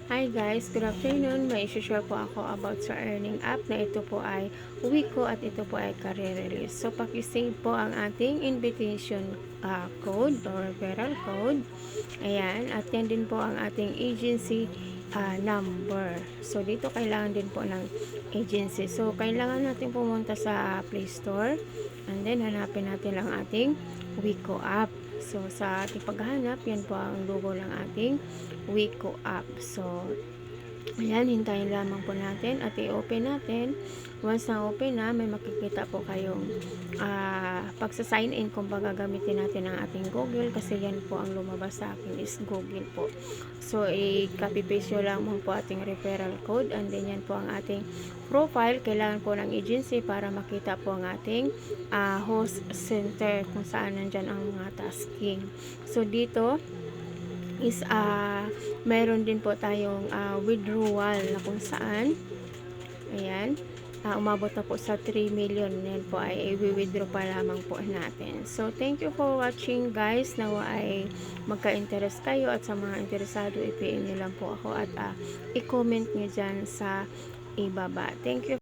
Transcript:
Hi guys, good afternoon. May isi-share po ako about sa earning app na ito po ay Wiko at ito po ay career release. So, paki-save po ang ating invitation code or referral code. Ayan, at yan din po ang ating agency number. So, dito kailangan din po ng agency. So, kailangan natin pumunta sa Play Store and then hanapin natin lang ating Wiko app. So, sa ating paghahanap, yan po ang logo ng ating Wiko app. So, ayan, hintayin lamang po natin at i-open natin. Once na open na, may makikita po kayong pagsa-sign in kung gagamitin natin ang ating Google kasi yan po ang lumabas sa akin is Google po. So, i-copy paste nyo lamang po ating referral code and then yan po ang ating profile. Kailangan po ng agency para makita po ang ating host center kung saan nandyan ang mga tasking. So, dito is meron din po tayong withdrawal na kung saan ayan, umabot na po sa 3 million. Yan po ay i-withdraw pa lamang po natin. So, thank you for watching guys. Nawa ay magka-interest kayo at sa mga interesado, i-PM nyo lang po ako at i-comment nyo dyan sa ibaba. Thank you.